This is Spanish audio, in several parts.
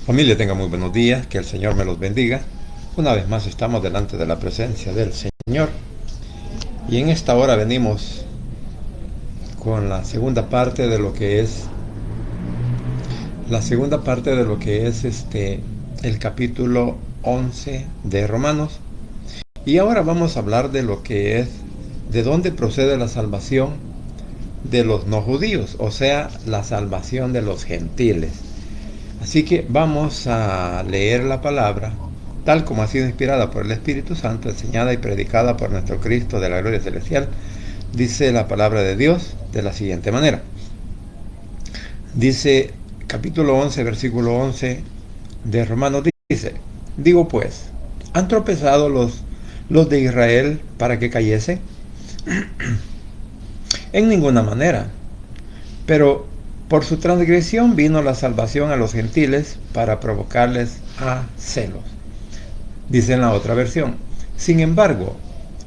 Familia, tenga muy buenos días, que el Señor me los bendiga. Una vez más estamos delante de la presencia del Señor y en esta hora venimos con la segunda parte de lo que es el capítulo 11 de Romanos. Y ahora vamos a hablar de lo que es de dónde procede la salvación de los no judíos, o sea, la salvación de los gentiles. Así que vamos a leer la palabra tal como ha sido inspirada por el Espíritu Santo, enseñada y predicada por nuestro Cristo de la gloria celestial. Dice la palabra de Dios de la siguiente manera. Dice capítulo 11, versículo 11 de Romanos, dice: digo pues, ¿han tropezado los de Israel para que cayese? En ninguna manera. Pero por su transgresión vino la salvación a los gentiles para provocarles a celos. Dice en la otra versión: sin embargo,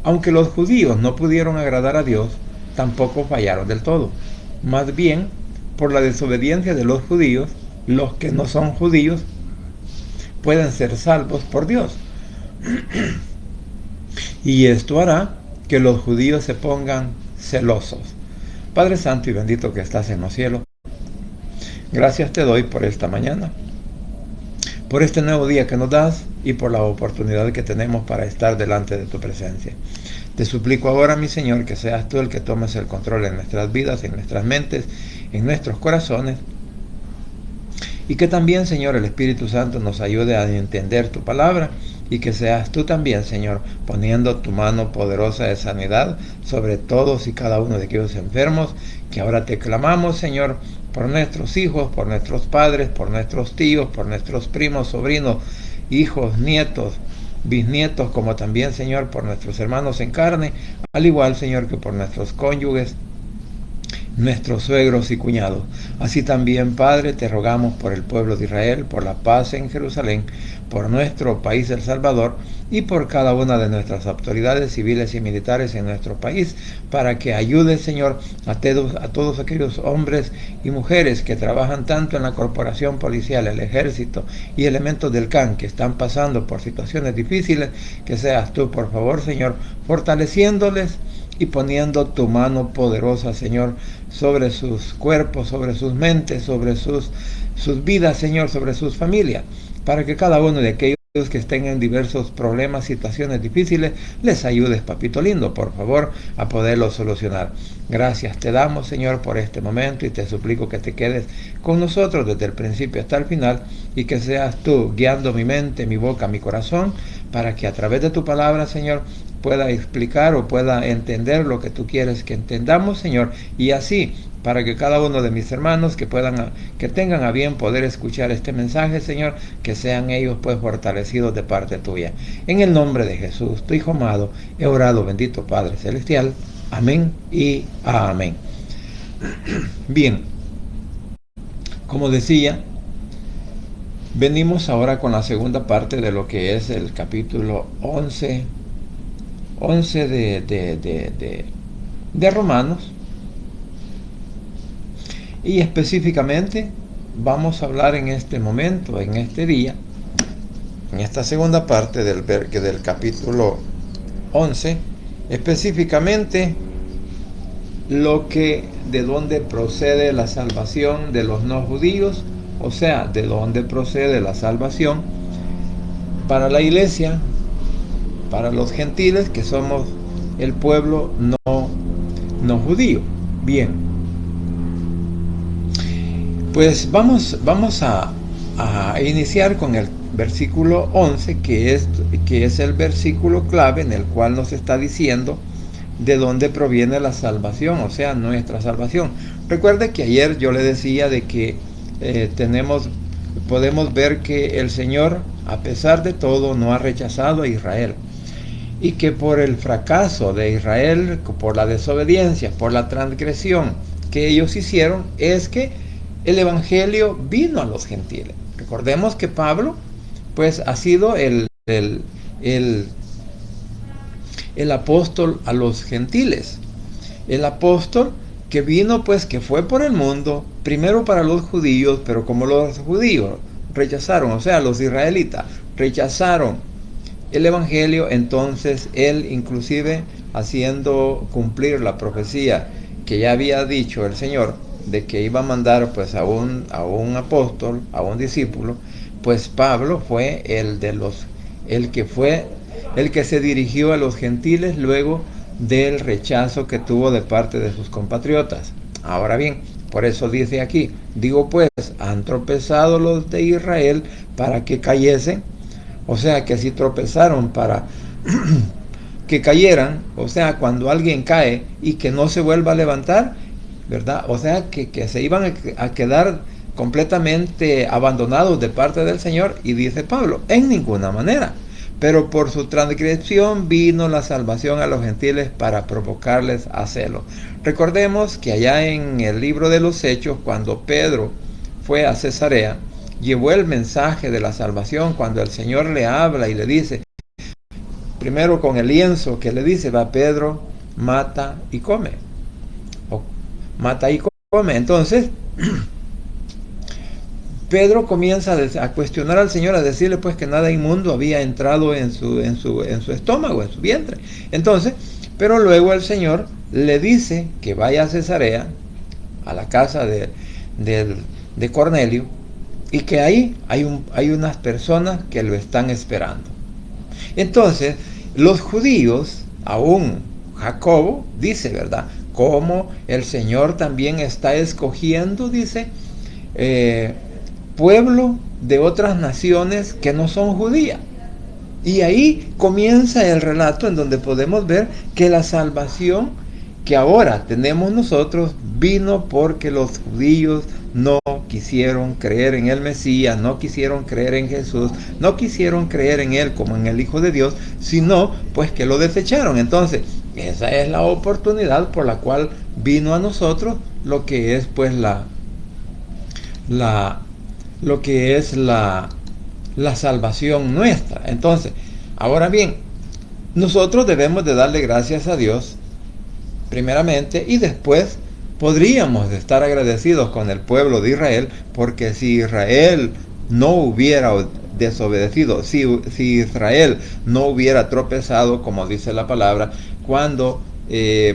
aunque los judíos no pudieron agradar a Dios, tampoco fallaron del todo. Más bien, por la desobediencia de los judíos, los que no son judíos pueden ser salvos por Dios. Y esto hará que los judíos se pongan celosos. Padre Santo y bendito que estás en los cielos, gracias te doy por esta mañana, por este nuevo día que nos das y por la oportunidad que tenemos para estar delante de tu presencia. Te suplico ahora, mi Señor, que seas tú el que tomes el control en nuestras vidas, en nuestras mentes, en nuestros corazones, y que también, Señor, el Espíritu Santo nos ayude a entender tu palabra, y que seas tú también, Señor, poniendo tu mano poderosa de sanidad sobre todos y cada uno de aquellos enfermos que ahora te clamamos, Señor, por nuestros hijos, por nuestros padres, por nuestros tíos, por nuestros primos, sobrinos, hijos, nietos, bisnietos, como también, Señor, por nuestros hermanos en carne, al igual, Señor, que por nuestros cónyuges, nuestros suegros y cuñados. Así también, Padre, te rogamos por el pueblo de Israel, por la paz en Jerusalén, por nuestro país El Salvador y por cada una de nuestras autoridades civiles y militares en nuestro país, para que ayude, Señor, a todos aquellos hombres y mujeres que trabajan tanto en la corporación policial, el ejército y elementos del CAN que están pasando por situaciones difíciles, que seas tú, por favor, Señor, fortaleciéndoles y poniendo tu mano poderosa, Señor, sobre sus cuerpos, sobre sus mentes, sobre sus vidas, Señor, sobre sus familias, para que cada uno de aquellos que estén en diversos problemas, situaciones difíciles, les ayudes, papito lindo, por favor, a poderlos solucionar. Gracias te damos, Señor, por este momento, y te suplico que te quedes con nosotros desde el principio hasta el final, y que seas tú guiando mi mente, mi boca, mi corazón, para que a través de tu palabra, Señor, pueda explicar o pueda entender lo que tú quieres que entendamos, Señor, y así para que cada uno de mis hermanos que tengan a bien poder escuchar este mensaje, Señor, que sean ellos pues fortalecidos de parte tuya. En el nombre de Jesús, tu Hijo amado, he orado, bendito Padre Celestial. Amén y amén. Bien, como decía, venimos ahora con la segunda parte de lo que es el capítulo 11 de Romanos, y específicamente vamos a hablar en este momento, en este día, en esta segunda parte del capítulo 11, específicamente de dónde procede la salvación de los no judíos, o sea, de dónde procede la salvación para la iglesia, para los gentiles, que somos el pueblo no judío. Bien, pues vamos a iniciar con el versículo 11, que es el versículo clave en el cual nos está diciendo de dónde proviene la salvación, o sea, nuestra salvación. Recuerde que ayer yo le decía de que podemos ver que el Señor, a pesar de todo, no ha rechazado a Israel, y que por el fracaso de Israel, por la desobediencia, por la transgresión que ellos hicieron, es que el evangelio vino a los gentiles. Recordemos que Pablo pues ha sido el apóstol a los gentiles, el apóstol que vino pues, que fue por el mundo, primero para los judíos, pero como los judíos rechazaron, o sea, los israelitas rechazaron el evangelio. Entonces él, inclusive haciendo cumplir la profecía que ya había dicho el Señor, de que iba a mandar pues a un apóstol, a un discípulo, pues Pablo fue el que se dirigió a los gentiles luego del rechazo que tuvo de parte de sus compatriotas. Ahora bien, por eso dice aquí, digo pues, han tropezado los de Israel para que cayesen. O sea que si tropezaron para que cayeran, o sea, cuando alguien cae y que no se vuelva a levantar, ¿verdad? O sea, que se iban a quedar completamente abandonados de parte del Señor. Y dice Pablo, en ninguna manera. Pero por su transgresión vino la salvación a los gentiles para provocarles a celo. Recordemos que allá en el libro de los Hechos, cuando Pedro fue a Cesarea, llevó el mensaje de la salvación. Cuando el Señor le habla y le dice, primero con el lienzo que le dice, va Pedro, mata y come. O mata y come. Entonces, Pedro comienza a cuestionar al Señor, a decirle pues que nada inmundo había entrado en su estómago, en su vientre. Entonces, pero luego el Señor le dice que vaya a Cesarea, a la casa de Cornelio, y que ahí hay unas personas que lo están esperando. Entonces, los judíos, aún Jacobo, dice, ¿verdad?, cómo el Señor también está escogiendo, dice, pueblo de otras naciones que no son judías. Y ahí comienza el relato en donde podemos ver que la salvación que ahora tenemos nosotros vino porque los judíos no quisieron creer en el Mesías, no quisieron creer en Jesús, no quisieron creer en Él como en el Hijo de Dios, sino pues que lo desecharon. Entonces, esa es la oportunidad por la cual vino a nosotros lo que es pues la salvación nuestra. Entonces, ahora bien, nosotros debemos de darle gracias a Dios primeramente, y después podríamos estar agradecidos con el pueblo de Israel, porque si Israel no hubiera desobedecido, si Israel no hubiera tropezado, como dice la palabra, cuando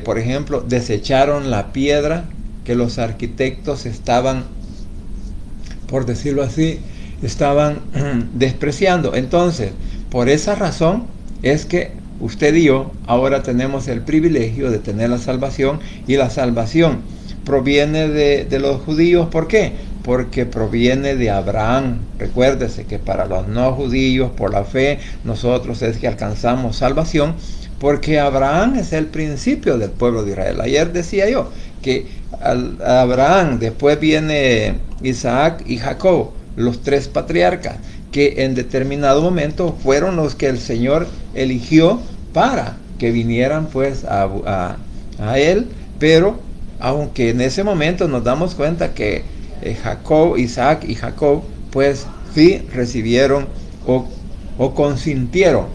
por ejemplo desecharon la piedra que los arquitectos estaban, por decirlo así, estaban despreciando. Entonces, por esa razón es que usted y yo ahora tenemos el privilegio de tener la salvación, y la salvación proviene de los judíos. ¿Por qué? Porque proviene de Abraham. Recuérdese que para los no judíos, por la fe, nosotros es que alcanzamos salvación, porque Abraham es el principio del pueblo de Israel. Ayer decía yo que Abraham, después viene Isaac y Jacob, los tres patriarcas, que en determinado momento fueron los que el Señor eligió para que vinieran pues a Él. Pero aunque en ese momento nos damos cuenta que Isaac y Jacob pues sí recibieron o consintieron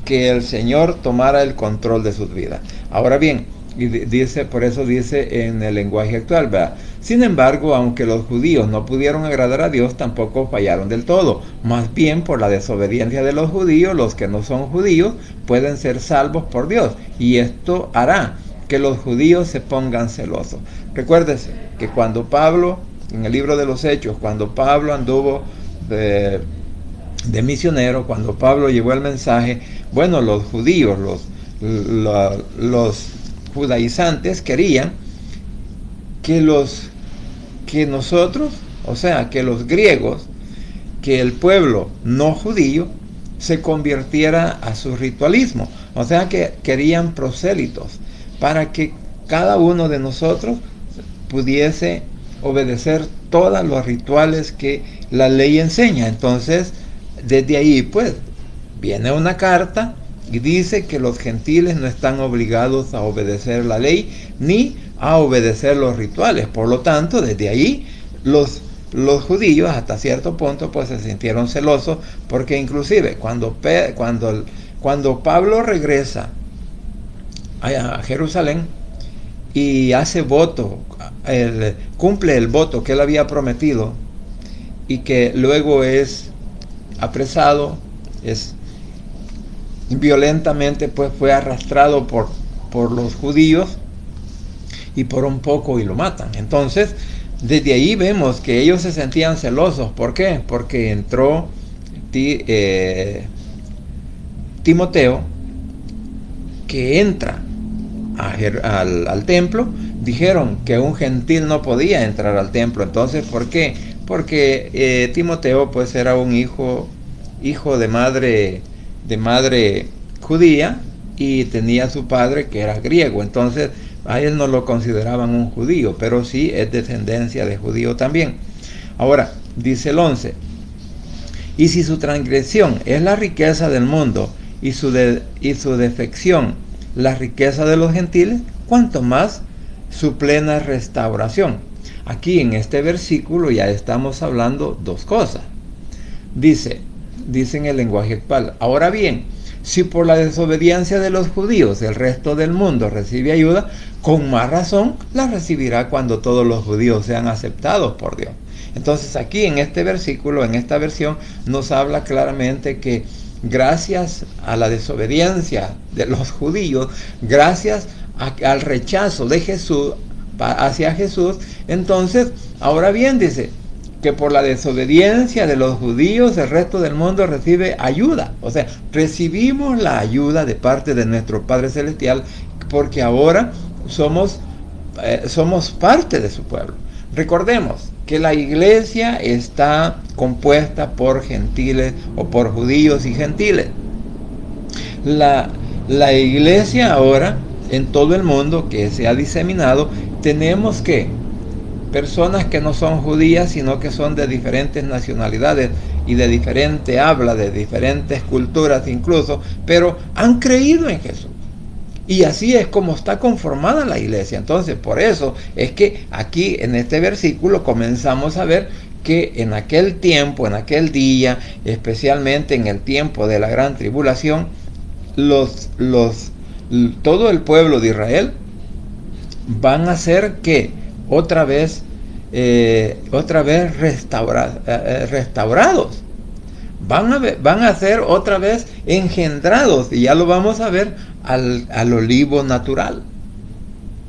que el Señor tomara el control de sus vidas. Ahora bien, y dice, por eso dice en el lenguaje actual, ¿verdad? Sin embargo, aunque los judíos no pudieron agradar a Dios, tampoco fallaron del todo. Más bien, por la desobediencia de los judíos, los que no son judíos pueden ser salvos por Dios. Y esto hará que los judíos se pongan celosos. Recuérdese que cuando Pablo, en el libro de los Hechos, cuando Pablo anduvo de misionero, cuando Pablo llevó el mensaje, bueno, los judíos, los judaizantes querían que nosotros, o sea, que los griegos, que el pueblo no judío se convirtiera a su ritualismo. O sea, que querían prosélitos para que cada uno de nosotros pudiese obedecer todos los rituales que la ley enseña. Entonces, desde ahí pues viene una carta y dice que los gentiles no están obligados a obedecer la ley ni a obedecer los rituales. Por lo tanto, desde ahí los judíos hasta cierto punto pues se sintieron celosos, porque inclusive cuando Pablo regresa a Jerusalén y hace voto, cumple el voto que él había prometido, y que luego es apresado, es violentamente pues fue arrastrado por los judíos y por un poco y lo matan. Entonces, desde ahí vemos que ellos se sentían celosos. ¿Por qué? Porque entró Timoteo, que entra al templo. Dijeron que un gentil no podía entrar al templo. Entonces, ¿por qué? Porque Timoteo pues era un hijo de madre judía, y tenía a su padre que era griego. Entonces a él no lo consideraban un judío, pero sí es descendencia de judío también. Ahora, dice el 11: y si su transgresión es la riqueza del mundo, y su defección la riqueza de los gentiles, cuanto más su plena restauración. Aquí en este versículo ya estamos hablando dos cosas. Dice en el lenguaje actual: ahora bien, si por la desobediencia de los judíos el resto del mundo recibe ayuda, con más razón la recibirá cuando todos los judíos sean aceptados por Dios. Entonces aquí en este versículo, en esta versión, nos habla claramente que gracias a la desobediencia de los judíos, gracias al rechazo de Jesús hacia Jesús, entonces, ahora bien, dice que por la desobediencia de los judíos el resto del mundo recibe ayuda. O sea, recibimos la ayuda de parte de nuestro Padre Celestial, porque ahora somos parte de su pueblo. Recordemos que la iglesia está compuesta por gentiles, o por judíos y gentiles. La iglesia ahora, en todo el mundo que se ha diseminado, tenemos que personas que no son judías, sino que son de diferentes nacionalidades y de diferente habla, de diferentes culturas incluso, pero han creído en Jesús. Y así es como está conformada la iglesia. Entonces, por eso es que aquí en este versículo comenzamos a ver que en aquel tiempo, en aquel día, especialmente en el tiempo de la gran tribulación, todo el pueblo de Israel van a ser que otra vez restaurados. Van a ser otra vez engendrados, y ya lo vamos a ver al olivo natural,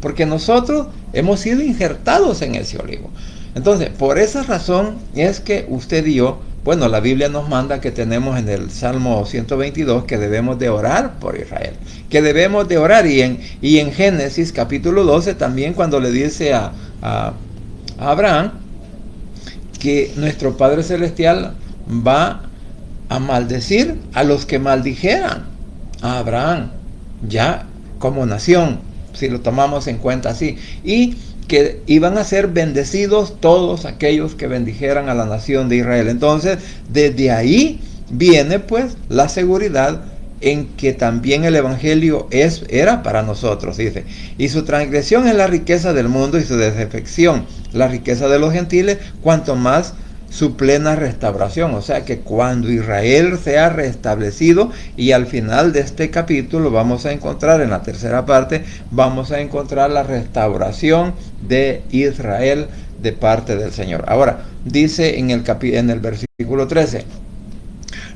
porque nosotros hemos sido injertados en ese olivo. Entonces, por esa razón es que usted y yo, bueno, la Biblia nos manda que tenemos en el Salmo 122 que debemos de orar por Israel, que debemos de orar, y en Génesis capítulo 12 también, cuando le dice a Abraham que nuestro Padre Celestial va a maldecir a los que maldijeran a Abraham, ya como nación, si lo tomamos en cuenta así, y que iban a ser bendecidos todos aquellos que bendijeran a la nación de Israel. Entonces, desde ahí viene pues la seguridad en que también el evangelio era para nosotros. Dice: y su transgresión es la riqueza del mundo, y su desafección la riqueza de los gentiles, cuanto más su plena restauración. O sea que cuando Israel sea restablecido, y al final de este capítulo vamos a encontrar, en la tercera parte, vamos a encontrar la restauración de Israel de parte del Señor. Ahora, dice en el versículo 13: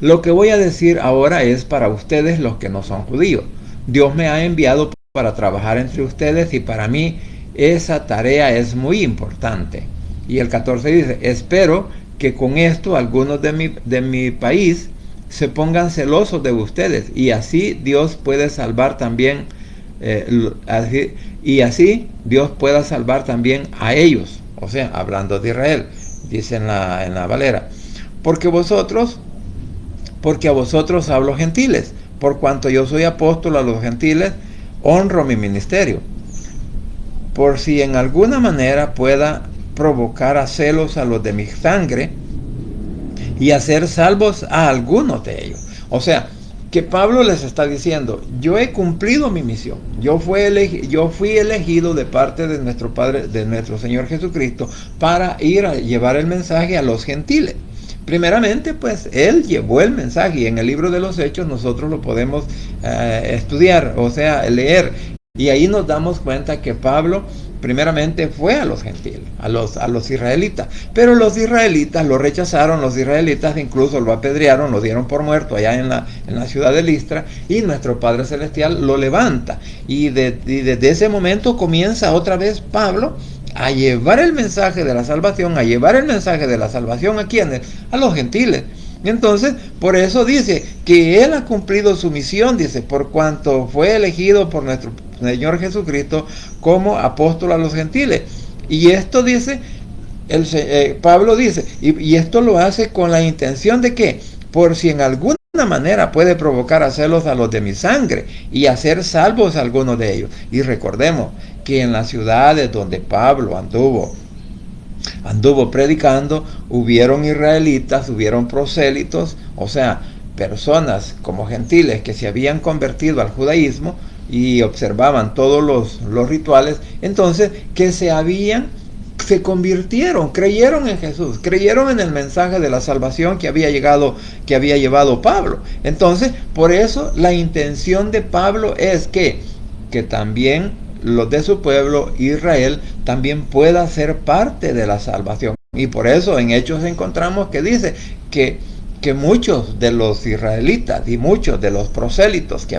lo que voy a decir ahora es para ustedes los que no son judíos. Dios me ha enviado para trabajar entre ustedes, y para mí esa tarea es muy importante. Y el 14 dice: espero que con esto algunos de mi país se pongan celosos de ustedes, y así Dios puede salvar también, Dios pueda salvar también a ellos. O sea, hablando de Israel, dice en la Valera: porque a vosotros hablo gentiles, por cuanto yo soy apóstol a los gentiles, honro mi ministerio, por si en alguna manera pueda provocar a celos a los de mi sangre, y hacer salvos a algunos de ellos. O sea, que Pablo les está diciendo: yo he cumplido mi misión, yo fui elegido de parte de nuestro Padre, de nuestro Señor Jesucristo, para ir a llevar el mensaje a los gentiles. Primeramente, pues, él llevó el mensaje, y en el libro de los Hechos nosotros lo podemos estudiar, o sea, leer, y ahí nos damos cuenta que Pablo primeramente fue a los gentiles, a los israelitas. Pero los israelitas lo rechazaron, los israelitas incluso lo apedrearon, lo dieron por muerto allá en la ciudad de Listra, y nuestro Padre Celestial lo levanta. Y desde ese momento comienza otra vez Pablo a llevar el mensaje de la salvación, a llevar el mensaje de la salvación ¿a quiénes? A los gentiles. Entonces, por eso dice que Él ha cumplido su misión, dice, por cuanto fue elegido por nuestro Señor Jesucristo como apóstol a los gentiles. Y esto dice, Pablo dice, y esto lo hace con la intención de que, por si en alguna manera puede provocar a celos a los de mi sangre y hacer salvos a algunos de ellos. Y recordemos que en las ciudades donde Pablo anduvo predicando, hubieron israelitas, hubieron prosélitos, o sea, personas como gentiles que se habían convertido al judaísmo y observaban todos los rituales, entonces que se convirtieron, creyeron en Jesús, creyeron en el mensaje de la salvación que había llevado Pablo. Entonces, por eso la intención de Pablo es que también los de su pueblo, Israel, también pueda ser parte de la salvación. Y por eso en Hechos encontramos que dice que muchos de los israelitas y muchos de los prosélitos que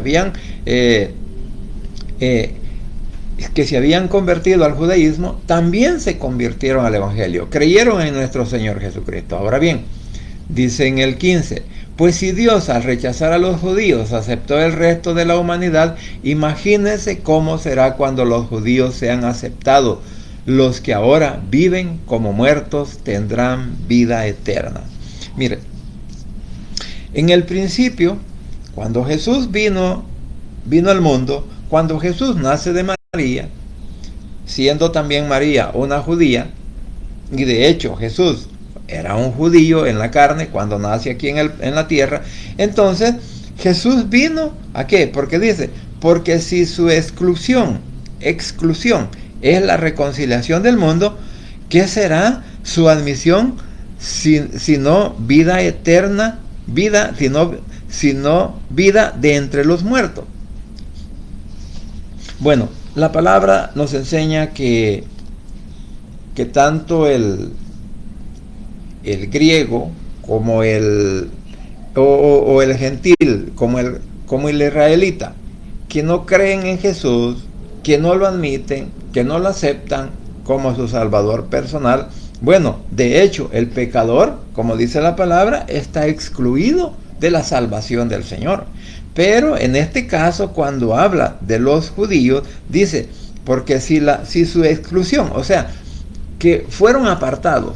se habían convertido al judaísmo, también se convirtieron al evangelio, creyeron en nuestro Señor Jesucristo. Ahora bien, dice en el 15, pues si Dios al rechazar a los judíos aceptó el resto de la humanidad, imagínense cómo será cuando los judíos sean aceptados. Los que ahora viven como muertos tendrán vida eterna. Mire, en el principio, cuando Jesús vino al mundo, cuando Jesús nace de María, siendo también María una judía, y de hecho Jesús era un judío en la carne cuando nace aquí en la tierra, entonces Jesús vino ¿a qué? Porque dice, porque si su exclusión es la reconciliación del mundo, ¿qué será su admisión sino vida eterna, sino vida de entre los muertos? Bueno, la palabra nos enseña que tanto el griego como el gentil, como el israelita, que no creen en Jesús, que no lo admiten, que no lo aceptan como su salvador personal, bueno, de hecho, el pecador, como dice la palabra, está excluido de la salvación del Señor. Pero en este caso, cuando habla de los judíos, dice, porque si su exclusión, o sea, que fueron apartados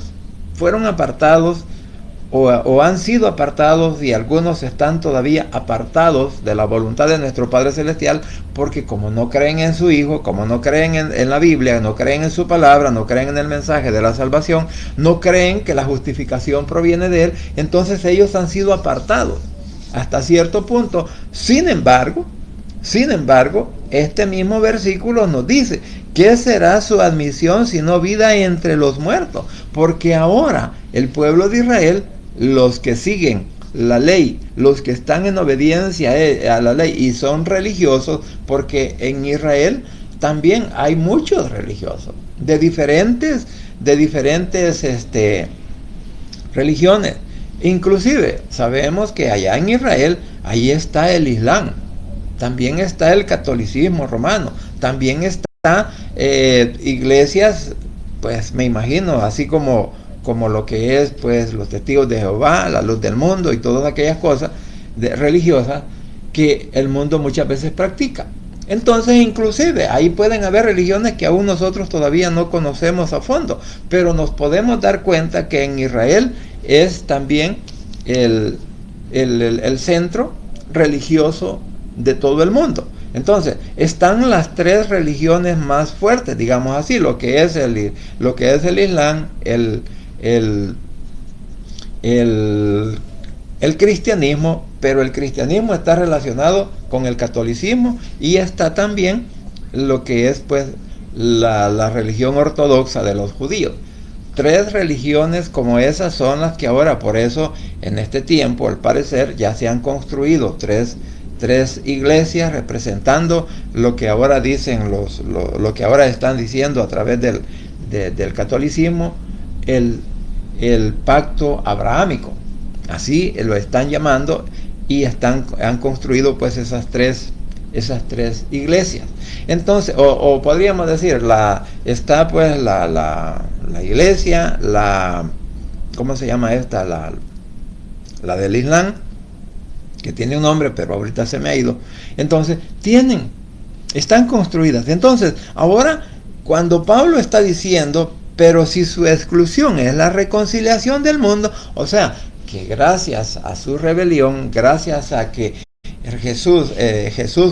o han sido apartados, y algunos están todavía apartados de la voluntad de nuestro Padre Celestial, porque como no creen en su Hijo, como no creen en la Biblia, no creen en su palabra, no creen en el mensaje de la salvación, no creen que la justificación proviene de Él, entonces ellos han sido apartados hasta cierto punto. Sin embargo, este mismo versículo nos dice, ¿qué será su admisión sino vida entre los muertos? Porque ahora el pueblo de Israel, los que siguen la ley, los que están en obediencia a la ley y son religiosos, porque en Israel también hay muchos religiosos de diferentes religiones. Inclusive sabemos que allá en Israel, ahí está el Islam, también está el catolicismo romano, también está iglesias, pues me imagino, así como lo que es pues los testigos de Jehová, la luz del mundo y todas aquellas cosas religiosas que el mundo muchas veces practica. Entonces, inclusive, ahí pueden haber religiones que aún nosotros todavía no conocemos a fondo, pero nos podemos dar cuenta que en Israel es también el centro religioso de todo el mundo. Entonces, están las tres religiones más fuertes, digamos así, lo que es el Islam, el cristianismo, pero el cristianismo está relacionado con el catolicismo, y está también lo que es pues la religión ortodoxa de los judíos. Tres religiones como esas son las que ahora, por eso en este tiempo, al parecer, ya se han construido tres tres iglesias representando lo que ahora dicen lo que ahora están diciendo a través del catolicismo, el pacto abrahámico. Así lo están llamando, y han construido pues esas tres iglesias. Entonces, o podríamos decir, está pues la iglesia, ¿cómo se llama esta? La del Islam, que tiene un nombre, pero ahorita se me ha ido. Entonces, están construidas. Entonces, ahora, cuando Pablo está diciendo, pero si su exclusión es la reconciliación del mundo, o sea, que gracias a su rebelión, gracias a que Jesús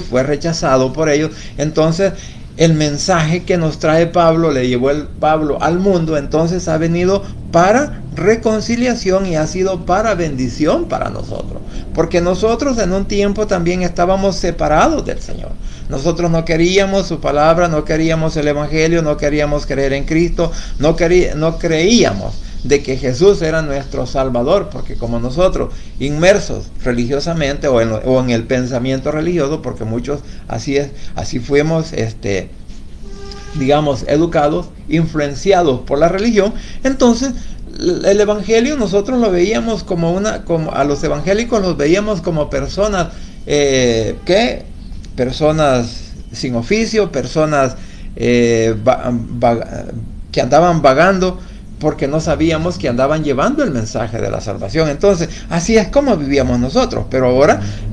fue rechazado por ellos, entonces el mensaje que nos trae Pablo, le llevó Pablo al mundo, entonces ha venido para reconciliación y ha sido para bendición para nosotros. Porque nosotros en un tiempo también estábamos separados del Señor. Nosotros no queríamos su palabra, no queríamos el Evangelio, no queríamos creer en Cristo, no creíamos de que Jesús era nuestro Salvador, porque como nosotros, inmersos religiosamente o en el pensamiento religioso, porque muchos así fuimos, digamos, educados, influenciados por la religión, entonces el Evangelio nosotros lo veíamos como a los evangélicos los veíamos como personas personas sin oficio, personas que andaban vagando, porque no sabíamos que andaban llevando el mensaje de la salvación. Entonces, así es como vivíamos nosotros. Pero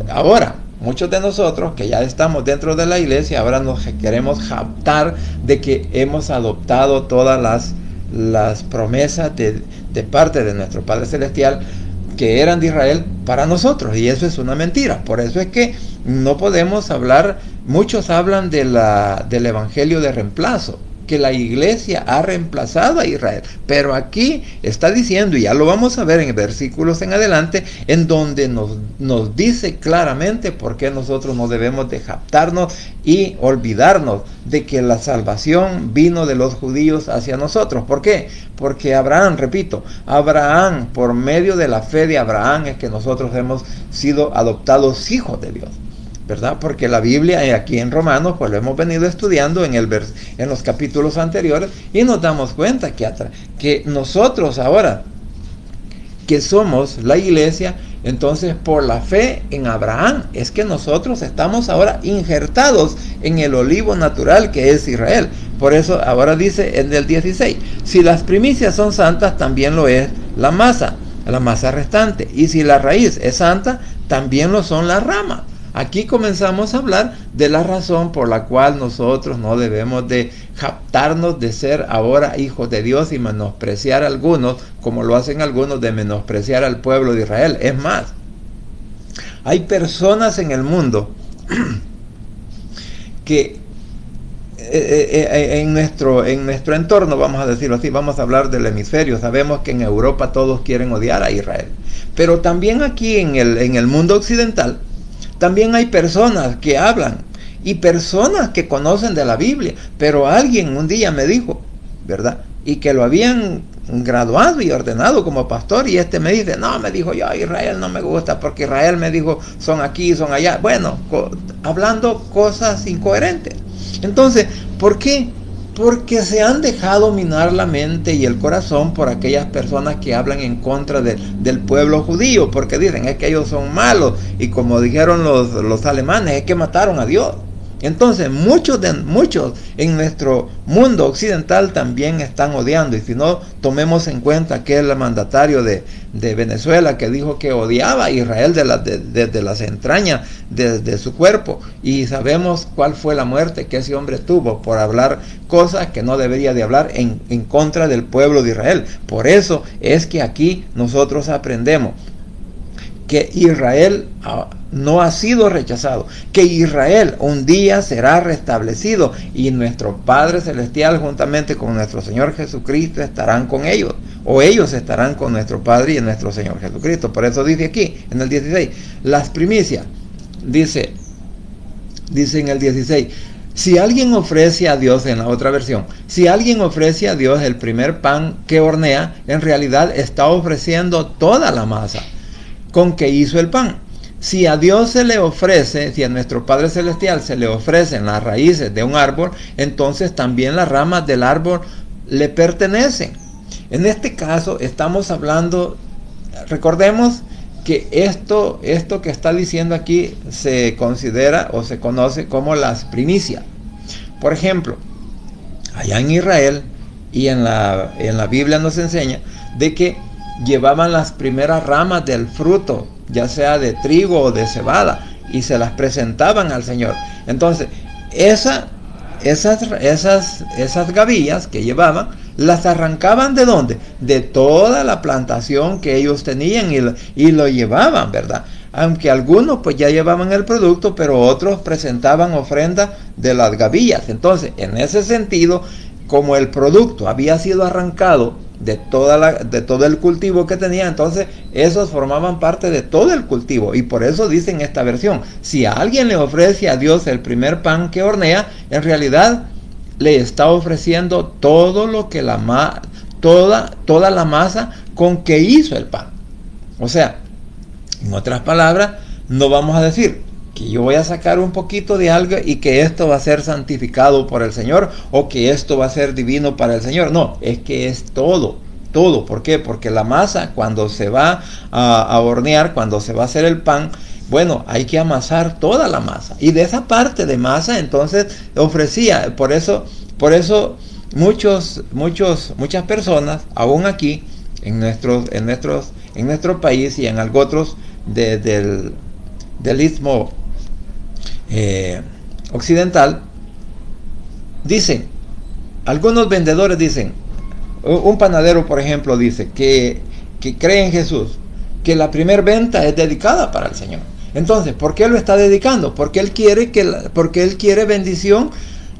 ahora, muchos de nosotros que ya estamos dentro de la iglesia, ahora nos queremos jactar de que hemos adoptado todas las promesas de parte de nuestro Padre Celestial, que eran de Israel para nosotros, y eso es una mentira. Por eso es que no podemos hablar, muchos hablan del evangelio de reemplazo, que la iglesia ha reemplazado a Israel, pero aquí está diciendo, y ya lo vamos a ver en versículos en adelante, en donde nos dice claramente por qué nosotros no debemos de jactarnos y olvidarnos de que la salvación vino de los judíos hacia nosotros. ¿Por qué? Porque Abraham, por medio de la fe de Abraham es que nosotros hemos sido adoptados hijos de Dios, ¿verdad? Porque la Biblia aquí en Romanos, pues lo hemos venido estudiando en los capítulos anteriores, y nos damos cuenta que nosotros ahora, que somos la iglesia, entonces por la fe en Abraham, es que nosotros estamos ahora injertados en el olivo natural que es Israel. Por eso ahora dice en el 16, si las primicias son santas, también lo es la masa restante, y si la raíz es santa, también lo son las ramas. Aquí comenzamos a hablar de la razón por la cual nosotros no debemos de jactarnos de ser ahora hijos de Dios y menospreciar a algunos, como lo hacen algunos, de menospreciar al pueblo de Israel. Es más, hay personas en el mundo que en nuestro entorno, vamos a decirlo así, vamos a hablar del hemisferio, sabemos que en Europa todos quieren odiar a Israel, pero también aquí en el mundo occidental, también hay personas que hablan y personas que conocen de la Biblia, pero alguien un día me dijo, ¿verdad? Y que lo habían graduado y ordenado como pastor, y me dice, no, me dijo, yo Israel no me gusta, porque Israel me dijo, son aquí, son allá. Bueno, hablando cosas incoherentes. Entonces, ¿por qué? Porque se han dejado minar la mente y el corazón por aquellas personas que hablan en contra del pueblo judío, porque dicen, es que ellos son malos, y como dijeron los alemanes, es que mataron a Dios. Entonces muchos en nuestro mundo occidental también están odiando, y si no, tomemos en cuenta que el mandatario de Venezuela, que dijo que odiaba a Israel desde las entrañas de su cuerpo, y sabemos cuál fue la muerte que ese hombre tuvo por hablar cosas que no debería de hablar en contra del pueblo de Israel. Por eso es que aquí nosotros aprendemos que Israel no ha sido rechazado, que Israel un día será restablecido, y nuestro Padre Celestial juntamente con nuestro Señor Jesucristo estarán con ellos, o ellos estarán con nuestro Padre y nuestro Señor Jesucristo. Por eso dice aquí en el 16, las primicias, dice en el 16, si alguien ofrece a Dios, en la otra versión, si alguien ofrece a Dios el primer pan que hornea, en realidad está ofreciendo toda la masa con que hizo el pan. Si a Dios se le ofrece, si a nuestro Padre Celestial se le ofrecen las raíces de un árbol, entonces también las ramas del árbol le pertenecen. En este caso estamos hablando, recordemos que esto que está diciendo aquí se considera o se conoce como las primicias. Por ejemplo, allá en Israel y en la Biblia nos enseña de que llevaban las primeras ramas del fruto, ya sea de trigo o de cebada, y se las presentaban al Señor. Entonces, esas gavillas que llevaban, las arrancaban ¿de dónde? De toda la plantación que ellos tenían y lo llevaban, ¿verdad? Aunque algunos pues ya llevaban el producto, pero otros presentaban ofrenda de las gavillas. Entonces, en ese sentido, como el producto había sido arrancado de todo el cultivo que tenía, entonces esos formaban parte de todo el cultivo. Y por eso dice en esta versión, si a alguien le ofrece a Dios el primer pan que hornea, en realidad le está ofreciendo todo lo que toda la masa con que hizo el pan. O sea, en otras palabras, no vamos a decir que yo voy a sacar un poquito de algo y que esto va a ser santificado por el Señor o que esto va a ser divino para el Señor. No, es que es todo. ¿Por qué? Porque la masa, cuando se va a hornear, cuando se va a hacer el pan, bueno, hay que amasar toda la masa. Y de esa parte de masa, entonces, ofrecía. Por eso muchas personas, aún aquí, en nuestro país y en otros del istmo occidental, dicen, algunos vendedores dicen, un panadero por ejemplo dice que cree en Jesús, que la primera venta es dedicada para el Señor. Entonces, ¿por qué lo está dedicando? Porque él quiere bendición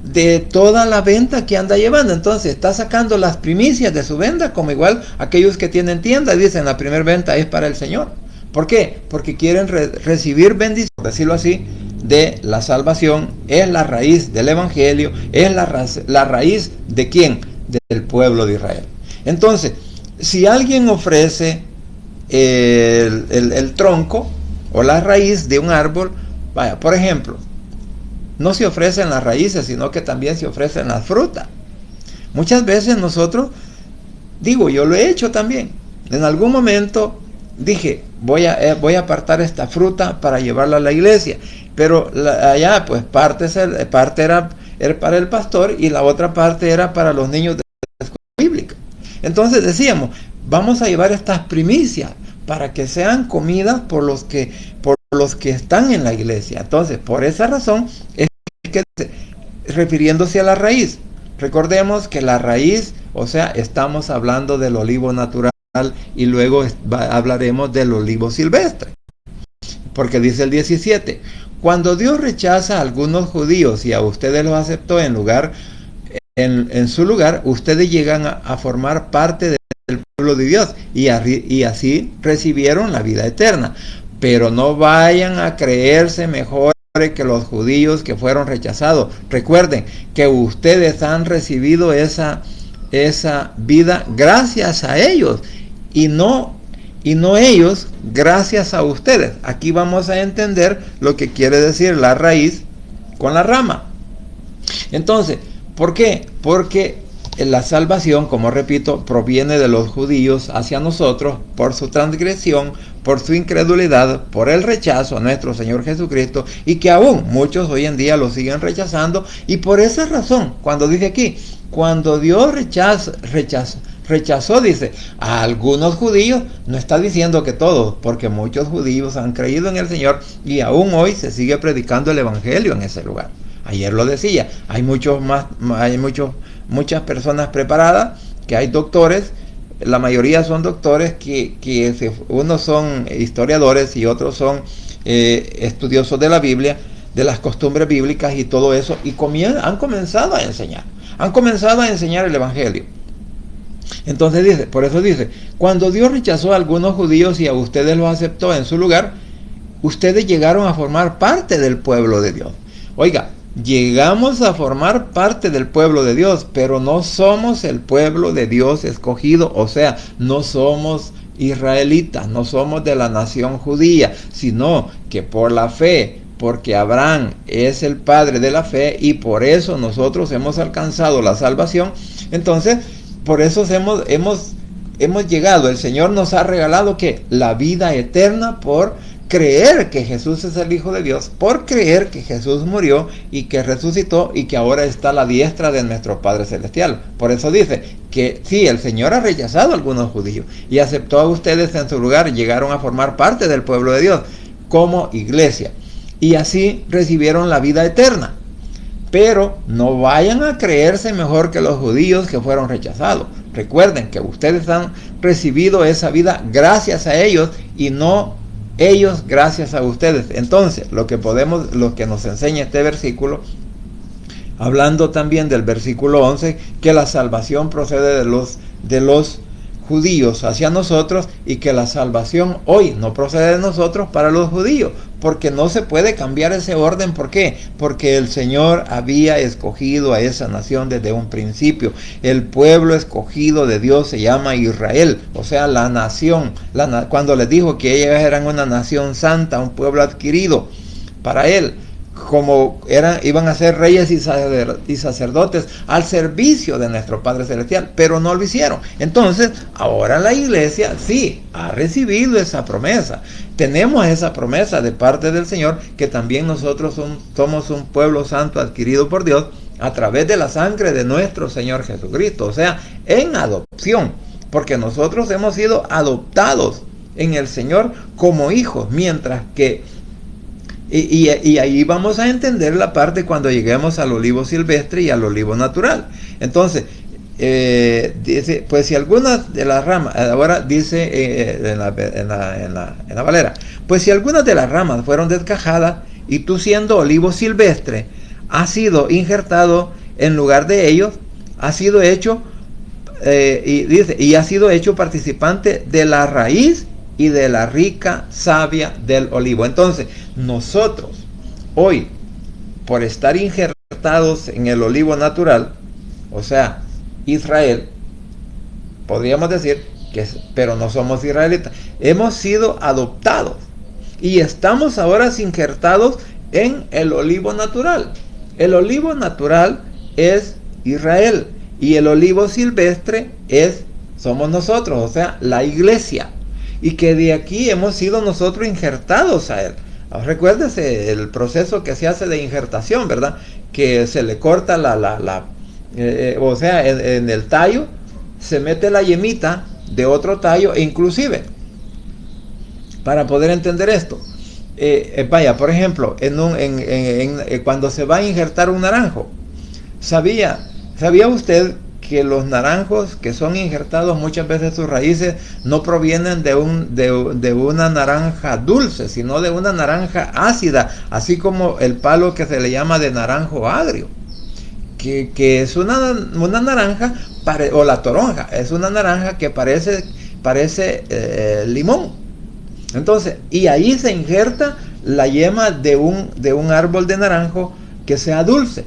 de toda la venta que anda llevando. Entonces está sacando las primicias de su venta, como igual aquellos que tienen tienda dicen la primera venta es para el Señor. ¿Por qué? Porque quieren recibir bendición, por decirlo así, de la salvación. Es la raíz del evangelio, es la raíz de ¿quién? Del pueblo de Israel. Entonces, si alguien ofrece el tronco o la raíz de un árbol, vaya, por ejemplo, no se ofrecen las raíces, sino que también se ofrecen las frutas. Muchas veces nosotros, yo lo he hecho también. En algún momento dije, voy a apartar esta fruta para llevarla a la iglesia. Pero allá, pues, parte era para el pastor y la otra parte era para los niños de la escuela bíblica. Entonces decíamos, vamos a llevar estas primicias para que sean comidas por los que están en la iglesia. Entonces, por esa razón, es que refiriéndose a la raíz, recordemos que la raíz, o sea, estamos hablando del olivo natural y luego hablaremos del olivo silvestre. Porque dice el 17, cuando Dios rechaza a algunos judíos y a ustedes los aceptó en su lugar, ustedes llegan a formar parte del pueblo de Dios y así recibieron la vida eterna. Pero no vayan a creerse mejor que los judíos que fueron rechazados. Recuerden que ustedes han recibido esa vida gracias a ellos y no ellos gracias a ustedes. Aquí vamos a entender lo que quiere decir la raíz con la rama. Entonces, ¿por qué? Porque la salvación, como repito, proviene de los judíos hacia nosotros por su transgresión, por su incredulidad, por el rechazo a nuestro Señor Jesucristo, y que aún muchos hoy en día lo siguen rechazando. Y por esa razón, cuando dice aquí, cuando Dios rechazó, dice, a algunos judíos, no está diciendo que todos, porque muchos judíos han creído en el Señor y aún hoy se sigue predicando el evangelio en ese lugar. Ayer lo decía, hay muchas personas preparadas, que hay doctores, la mayoría son doctores unos son historiadores y otros son estudiosos de la Biblia, de las costumbres bíblicas y todo eso, y han comenzado a enseñar el evangelio. Entonces por eso dice, cuando Dios rechazó a algunos judíos y a ustedes los aceptó en su lugar, ustedes llegaron a formar parte del pueblo de Dios. Oiga, llegamos a formar parte del pueblo de Dios, pero no somos el pueblo de Dios escogido, o sea, no somos israelitas, no somos de la nación judía, sino que por la fe, porque Abraham es el padre de la fe y por eso nosotros hemos alcanzado la salvación. Entonces, por eso hemos llegado, el Señor nos ha regalado que la vida eterna por creer que Jesús es el Hijo de Dios, por creer que Jesús murió y que resucitó y que ahora está a la diestra de nuestro Padre Celestial. Por eso dice que sí, el Señor ha rechazado a algunos judíos y aceptó a ustedes en su lugar y llegaron a formar parte del pueblo de Dios como iglesia. Y así recibieron la vida eterna. Pero no vayan a creerse mejor que los judíos que fueron rechazados. Recuerden que ustedes han recibido esa vida gracias a ellos y no ellos gracias a ustedes. Entonces, lo que nos enseña este versículo, hablando también del versículo 11, que la salvación procede de los judíos hacia nosotros y que la salvación hoy no procede de nosotros para los judíos, porque no se puede cambiar ese orden. ¿Por qué? Porque el Señor había escogido a esa nación desde un principio. El pueblo escogido de Dios se llama Israel, o sea, la nación. Cuando les dijo que ellos eran una nación santa, un pueblo adquirido para Él, como iban a ser reyes y sacerdotes al servicio de nuestro Padre Celestial, pero no lo hicieron. Entonces, ahora la iglesia sí ha recibido esa promesa. Tenemos esa promesa de parte del Señor, que también nosotros somos un pueblo santo adquirido por Dios a través de la sangre de nuestro Señor Jesucristo, o sea, en adopción, porque nosotros hemos sido adoptados en el Señor como hijos, mientras que y ahí vamos a entender la parte cuando lleguemos al olivo silvestre y al olivo natural. Entonces, dice, pues si algunas de las ramas, ahora dice en la Valera, pues si algunas de las ramas fueron descajadas y tú siendo olivo silvestre has sido injertado en lugar de ellos, has sido hecho, y has sido hecho participante de la raíz y de la rica savia del olivo. Entonces, nosotros hoy, por estar injertados en el olivo natural, o sea, Israel, podríamos decir pero no somos israelitas, hemos sido adoptados y estamos ahora injertados en el olivo natural. El olivo natural es Israel y el olivo silvestre somos nosotros, o sea, la iglesia. Y que de aquí hemos sido nosotros injertados a él. Recuérdese el proceso que se hace de injertación, ¿verdad? Que se le corta o sea, en el tallo se mete la yemita de otro tallo, e inclusive, para poder entender esto, vaya, por ejemplo, cuando se va a injertar un naranjo, ¿sabía usted que los naranjos que son injertados, muchas veces sus raíces no provienen de una naranja dulce, sino de una naranja ácida, así como el palo que se le llama de naranjo agrio, que es una naranja, o la toronja, es una naranja que parece limón. Entonces, y ahí se injerta la yema de un árbol de naranjo que sea dulce.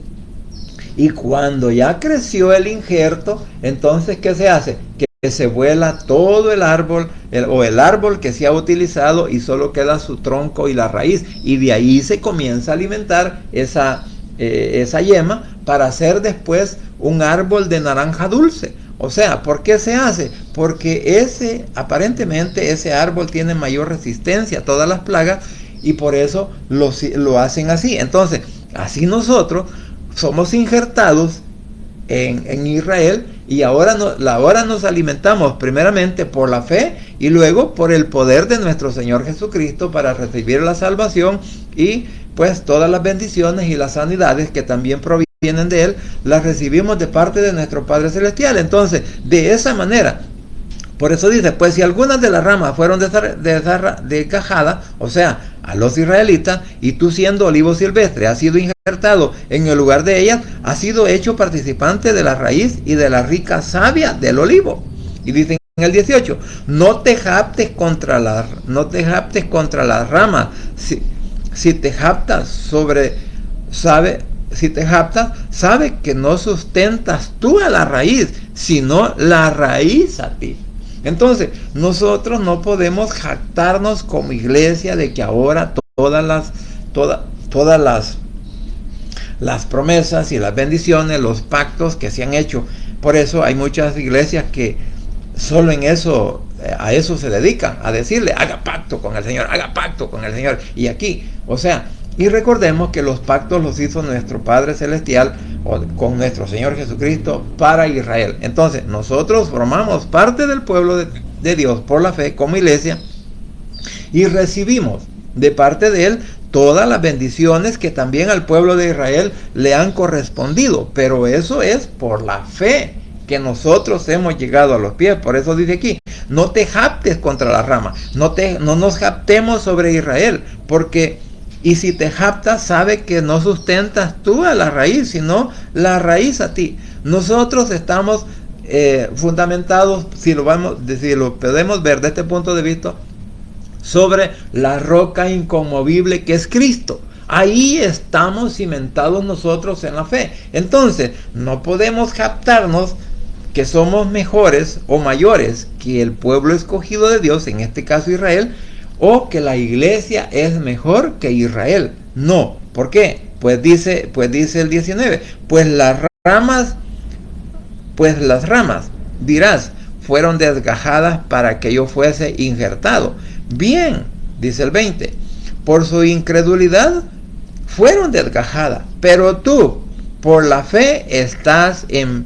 Y cuando ya creció el injerto, entonces ¿qué se hace? Que se vuela todo el árbol, el árbol que se ha utilizado, y solo queda su tronco y la raíz. Y de ahí se comienza a alimentar esa yema para hacer después un árbol de naranja dulce. O sea, ¿por qué se hace? Porque aparentemente ese árbol tiene mayor resistencia a todas las plagas y por eso lo hacen así. Entonces, así nosotros somos injertados en Israel y ahora nos alimentamos primeramente por la fe y luego por el poder de nuestro Señor Jesucristo para recibir la salvación y pues todas las bendiciones y las sanidades que también provienen de Él, las recibimos de parte de nuestro Padre Celestial. Entonces, de esa manera, por eso dice, pues si algunas de las ramas fueron desgajadas, o sea, a los israelitas, y tú siendo olivo silvestre has sido injertado en el lugar de ellas, has sido hecho participante de la raíz y de la rica savia del olivo. Y dice en el 18, no te jactes contra las ramas, si te jactas sabe que no sustentas tú a la raíz, sino la raíz a ti. Entonces, nosotros no podemos jactarnos como iglesia de que ahora todas las promesas y las bendiciones, los pactos que se han hecho. Por eso hay muchas iglesias que solo en eso, a eso se dedican, a decirle, haga pacto con el Señor, haga pacto con el Señor. Y aquí, o sea, y recordemos que los pactos los hizo nuestro Padre Celestial con nuestro Señor Jesucristo para Israel. Entonces, nosotros formamos parte del pueblo de Dios por la fe como iglesia y recibimos de parte de Él todas las bendiciones que también al pueblo de Israel le han correspondido. Pero eso es por la fe que nosotros hemos llegado a los pies. Por eso dice aquí, no te japtes contra la rama, no nos japtemos sobre Israel, porque y si te japtas, sabe que no sustentas tú a la raíz, sino la raíz a ti. Nosotros estamos fundamentados, si lo podemos ver desde este punto de vista, sobre la roca inconmovible que es Cristo. Ahí estamos cimentados nosotros en la fe. Entonces, no podemos jactarnos que somos mejores o mayores que el pueblo escogido de Dios, en este caso Israel, o que la iglesia es mejor que Israel. No. ¿Por qué? Pues dice el 19, pues las ramas, dirás, fueron desgajadas para que yo fuese injertado. Bien, dice el 20, por su incredulidad fueron desgajadas, pero tú por la fe estás en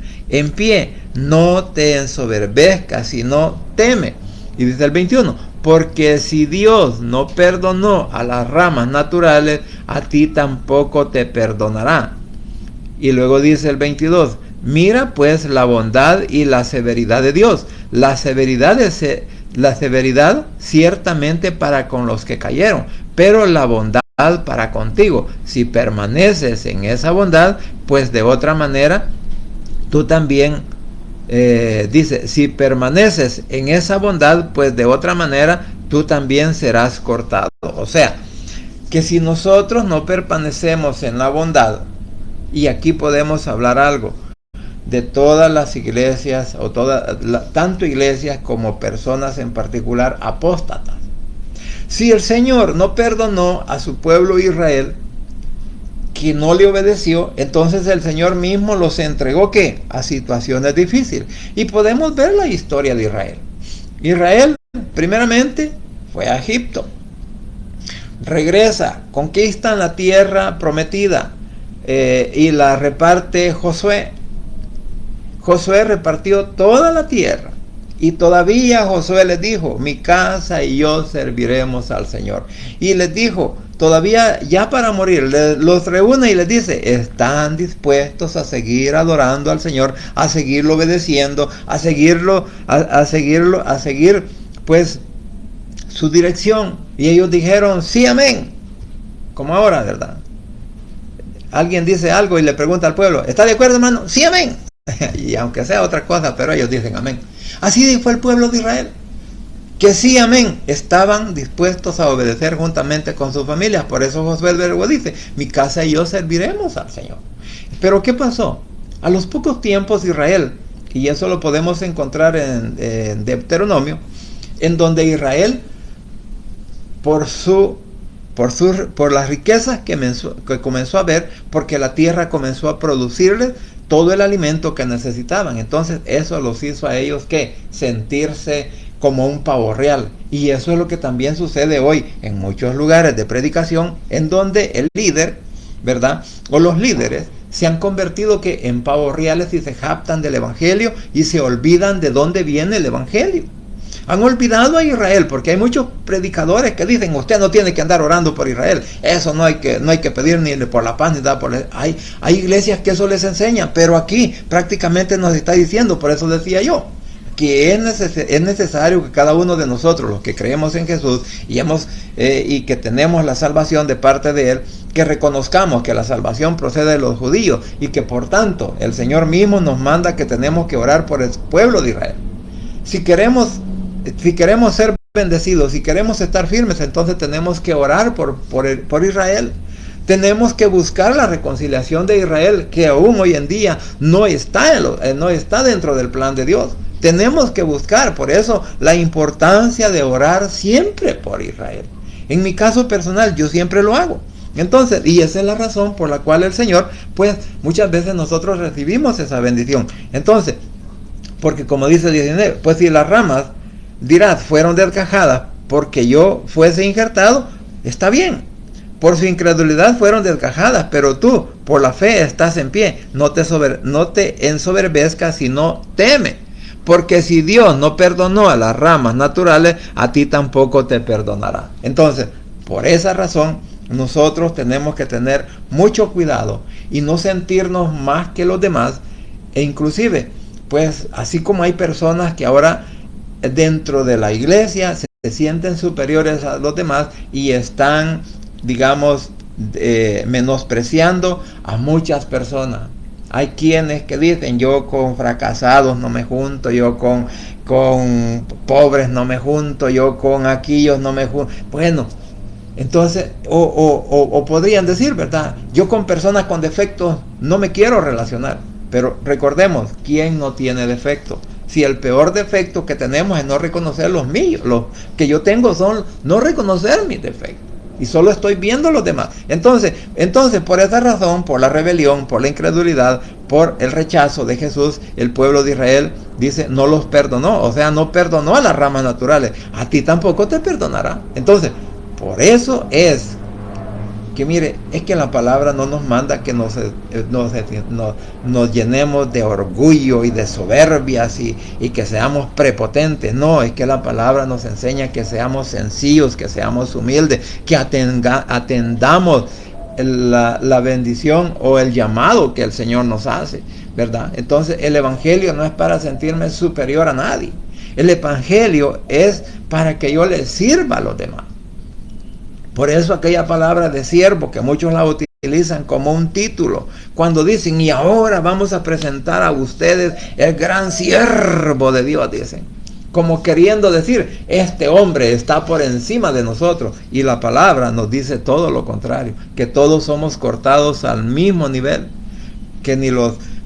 pie. No te ensoberbezcas, sino teme. Y dice el 21, porque si Dios no perdonó a las ramas naturales, a ti tampoco te perdonará. Y luego dice el 22, mira pues la bondad y la severidad de Dios. La severidad ciertamente para con los que cayeron, pero la bondad para contigo. Si permaneces en esa bondad, pues de otra manera, tú también, dice, si permaneces en esa bondad, pues de otra manera, tú también serás cortado. O sea, que si nosotros no permanecemos en la bondad, y aquí podemos hablar algo de todas las iglesias, o tanto iglesias como personas en particular apóstatas. Si el Señor no perdonó a su pueblo Israel, que no le obedeció, entonces el Señor mismo los entregó, ¿qué? A situaciones difíciles. Y podemos ver la historia de Israel. Israel, primeramente, fue a Egipto. Regresa, conquistan la tierra prometida y la reparte Josué. Josué repartió toda la tierra. Y todavía Josué les dijo, mi casa y yo serviremos al Señor. Y les dijo, todavía ya para morir, los reúne y les dice, están dispuestos a seguir adorando al Señor, a seguirlo obedeciendo, a seguir pues su dirección. Y ellos dijeron, sí, amén. Como ahora, ¿verdad? Alguien dice algo y le pregunta al pueblo, ¿está de acuerdo, hermano? Sí, amén. Y aunque sea otra cosa, pero ellos dicen amén. Así fue el pueblo de Israel, que sí, amén, estaban dispuestos a obedecer juntamente con sus familias. Por eso Josué el verbo dice, mi casa y yo serviremos al Señor. Pero ¿qué pasó? A los pocos tiempos Israel, y eso lo podemos encontrar en Deuteronomio, en donde Israel, por las riquezas que comenzó a ver, porque la tierra comenzó a producirles todo el alimento que necesitaban. Entonces eso los hizo a ellos que sentirse como un pavo real. Y eso es lo que también sucede hoy en muchos lugares de predicación, en donde el líder, ¿verdad? O los líderes se han convertido que en pavos reales y se jactan del evangelio y se olvidan de dónde viene el evangelio. Han olvidado a Israel, porque hay muchos predicadores que dicen, usted no tiene que andar orando por Israel, eso no hay que pedir ni por la paz ni nada por hay iglesias que eso les enseña, pero aquí prácticamente nos está diciendo, por eso decía yo, que es necesario que cada uno de nosotros, los que creemos en Jesús y que tenemos la salvación de parte de Él, que reconozcamos que la salvación procede de los judíos y que por tanto el Señor mismo nos manda que tenemos que orar por el pueblo de Israel. Si queremos ser bendecidos, si queremos estar firmes, entonces tenemos que orar por Israel. Tenemos que buscar la reconciliación de Israel, que aún hoy en día no está dentro del plan de Dios. Tenemos que buscar, por eso la importancia de orar siempre por Israel. En mi caso personal, yo siempre lo hago. Entonces, y esa es la razón por la cual el Señor, pues muchas veces nosotros recibimos esa bendición. Entonces, porque como dice 19, pues si las ramas, dirás, fueron desgajadas porque yo fuese injertado, está bien. Por su incredulidad fueron desgajadas, pero tú, por la fe, estás en pie. No te ensoberbezcas, sino teme. Porque si Dios no perdonó a las ramas naturales, a ti tampoco te perdonará. Entonces, por esa razón, nosotros tenemos que tener mucho cuidado y no sentirnos más que los demás. E inclusive, pues así como hay personas que ahora dentro de la iglesia se sienten superiores a los demás y están, digamos, menospreciando a muchas personas. Hay quienes que dicen, yo con fracasados no me junto, yo con pobres no me junto, yo con aquellos no me junto. Bueno, entonces, o podrían decir, ¿verdad? Yo con personas con defectos no me quiero relacionar. Pero recordemos, ¿quién no tiene defecto? Si el peor defecto que tenemos es no reconocer los míos, los que yo tengo son no reconocer mis defectos. Y solo estoy viendo los demás. Entonces, por esa razón, por la rebelión, por la incredulidad, por el rechazo de Jesús, el pueblo de Israel dice, no los perdonó. O sea, no perdonó a las ramas naturales. A ti tampoco te perdonará. Entonces, por eso es que mire, es que la palabra no nos manda que nos llenemos de orgullo y de soberbias y que seamos prepotentes. No, es que la palabra nos enseña que seamos sencillos, que seamos humildes, que atendamos la bendición o el llamado que el Señor nos hace, ¿verdad? Entonces el evangelio no es para sentirme superior a nadie. El evangelio es para que yo le sirva a los demás. Por eso aquella palabra de siervo que muchos la utilizan como un título, cuando dicen, y ahora vamos a presentar a ustedes el gran siervo de Dios, dicen, como queriendo decir, este hombre está por encima de nosotros. Y la palabra nos dice todo lo contrario, que todos somos cortados al mismo nivel,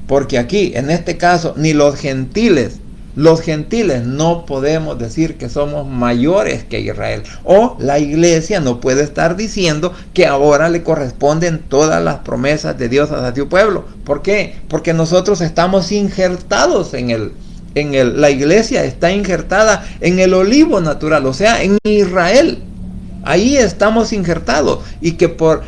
porque aquí, en este caso, ni los gentiles no podemos decir que somos mayores que Israel. O la iglesia no puede estar diciendo que ahora le corresponden todas las promesas de Dios a su pueblo. ¿Por qué? Porque nosotros estamos injertados la iglesia está injertada en el olivo natural, o sea, en Israel. Ahí estamos injertados. Y que por